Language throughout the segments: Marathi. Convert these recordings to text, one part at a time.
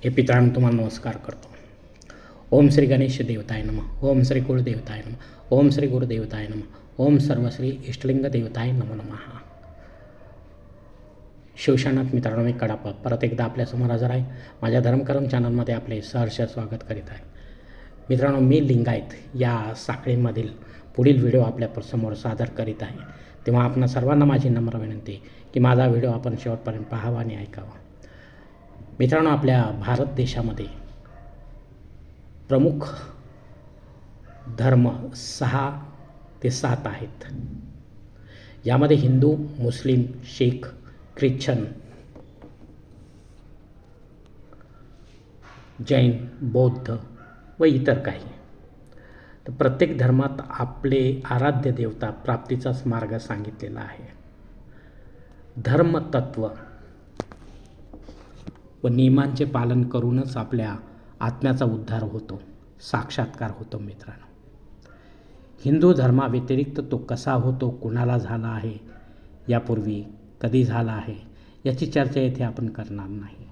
हे पितरांनो तुम्हाला नमस्कार करतो. ओम श्री गणेश देवताय नमः. ओम श्री कुलदेवताय नमः. ओम श्री गुरुदेवताय नमः. ओम सर्वश्री इष्टलिंग देवताय नमो नमः. शिवशरणात मित्रांनो, मी कडापा परत एकदा आपल्यासमोर हजर आहे. माझ्या धर्मकरम चॅनलमध्ये आपले सहर्ष स्वागत करीत आहे. मित्रांनो, मी लिंगायत या साखळीमधील पुढील व्हिडिओ आपल्यासमोर सादर करीत आहे. तेव्हा आपणा सर्वांना माझी नम्र विनंती की माझा व्हिडिओ आपण शेवटपर्यंत पाहावा आणि ऐकावा. मित्रांनो, आपल्या भारत देशामध्ये प्रमुख धर्म 6 ते 7 आहेत. यामध्ये हिंदू, मुस्लिम, शीख, ख्रिश्चन, जैन, बौद्ध व इतर काही. तर प्रत्येक धर्मात आपले आराध्य देवता प्राप्तीचाच मार्ग सांगितलेला आहे. धर्मतत्व व नियमांचे पालन करूनच आपल्या आत्म्याचा उद्धार होतो, साक्षात्कार होतो. मित्रांनो, हिंदू धर्माव्यतिरिक्त तो कसा होतो, कुणाला झाला आहे, यापूर्वी कधी झाला आहे, याची चर्चा येथे आपण करणार नाही.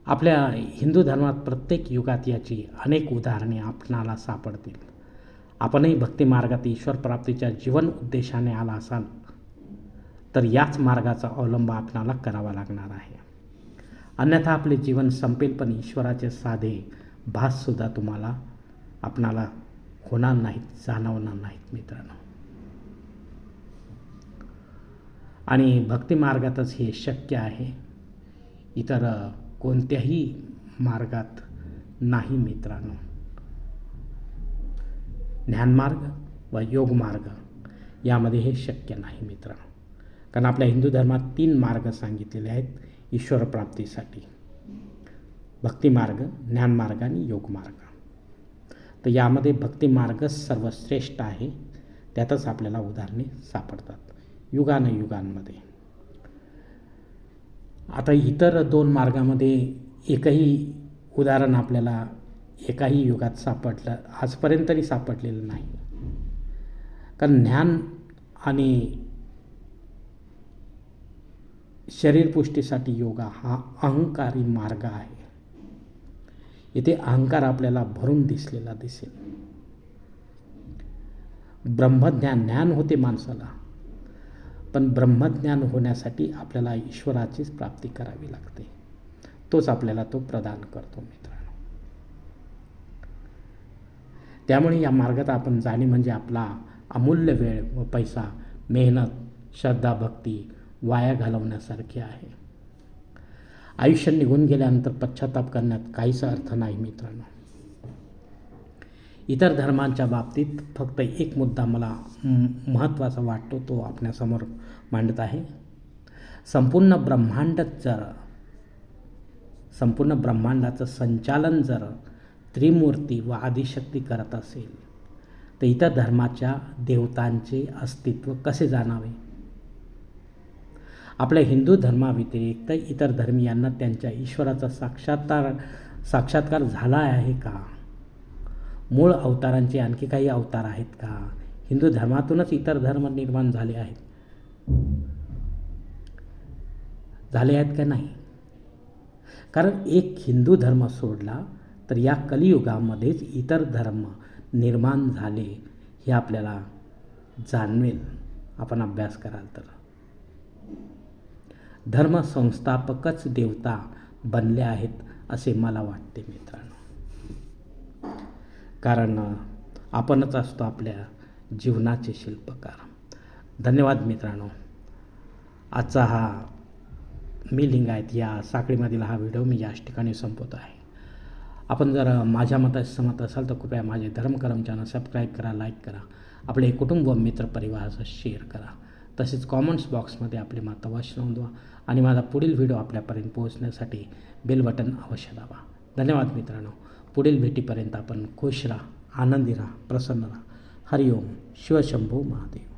आपल्या हिंदू धर्मात प्रत्येक युगात याची अनेक उदाहरणे आपणाला सापडतील. आपणही भक्ती मार्गात ईश्वर प्राप्तीच्या जीवन उद्देशाने आला असाल तर याच मार्गाचा अवलंब आपणाला करावा लागणार आहे. अन्यथा आपले जीवन संपेल, पण ईश्वराचे साधे भाससुद्धा आपणाला होणार नाहीत, जाणवणार नाहीत. मित्रांनो, आणि भक्ती मार्गातच हे शक्य आहे, इतर कोणत्याही मार्गात नाही. मित्रांनो, ज्ञानमार्ग व योगमार्ग यामध्ये हे शक्य नाही. मित्रांनो, कारण आपल्या हिंदू धर्मात 3 मार्ग सांगितलेले आहेत ईश्वर प्राप्तीसाठी: भक्तिमार्ग, ज्ञानमार्ग आणि योगमार्ग. तर यामध्ये भक्तिमार्गच सर्वश्रेष्ठ आहे. त्यातच आपल्याला उदाहरणे सापडतात युगानुयुगांमध्ये. आता इतर 2 मार्गामध्ये एकही उदाहरण आपल्याला एकाही युगात सापडलं आजपर्यंत तरी सापडलेलं नाही. कारण ज्ञान आणि शरीरपुष्टीसाठी योगा हा अहंकारी मार्ग आहे. इथे अहंकार आपल्याला भरून दिसलेला दिसेल. ज्ञान होते माणसाला, पण ब्रह्मज्ञान होण्यासाठी आपल्याला ईश्वराचीच प्राप्ती करावी लागते. तोच आपल्याला तो प्रदान करतो. मित्रांनो, त्यामुळे या मार्गात आपण जाणे म्हणजे आपला अमूल्य वेळ व पैसा, मेहनत, श्रद्धा, भक्ती वाया घालवण्यासारखे आहे. आयुष्य निघून गेल्यानंतर पश्चाताप करण्यात काहीच अर्थ नाही. मित्रांनो, इतर धर्मांच्या बाबतीत फक्त एक मुद्दा मला महत्त्वाचा वाटतो, तो आपल्यासमोर मांडत आहे. संपूर्ण ब्रह्मांडाचं संचालन जर त्रिमूर्ती व आदिशक्ती करत असेल तर इतर धर्माच्या देवतांचे अस्तित्व कसे जाणावे? आपल्या हिंदू धर्माव्यतिरिक्त इतर धर्मीयांना त्यांच्या ईश्वराचा साक्षात्कार झाला आहे का? मूळ अवतारांचे आणखी काही अवतार आहेत का? हिंदू धर्मातूनच इतर धर्म निर्माण झाले आहेत का नाही? कारण एक हिंदू धर्म सोडला तर या कलियुगामध्येच इतर धर्म निर्माण झाले हे आपल्याला जाणवेल, आपण अभ्यास कराल तर. धर्म संस्थापकच देवता बनले आहेत असे मला वाटते. मित्रांनो, कारण आपणच असतो आपल्या जीवनाचे शिल्पकार. धन्यवाद मित्रांनो. आजचा हा मी लिंगायत या साखळीमधील हा व्हिडिओ मी याच ठिकाणी संपवत आहे. आपण जर माझ्या मताशी सहमत असाल तर कृपया माझे धर्मकरम चॅनल सबस्क्राईब करा, लाईक करा, आपले कुटुंब व मित्रपरिवाराचं शेअर करा. तसेच कॉमेंट्स बॉक्समध्ये आपले मत अवश्य नोंदवा आणि माझा पुढील व्हिडिओ आपल्यापर्यंत पोहोचण्यासाठी बेल बटन अवश्य दाबा. धन्यवाद मित्रांनो. पुढील भेटीपर्यंत आपण खुश राहा, आनंदी राहा, प्रसन्न राहा. हरिओम. शिवशंभो महादेव.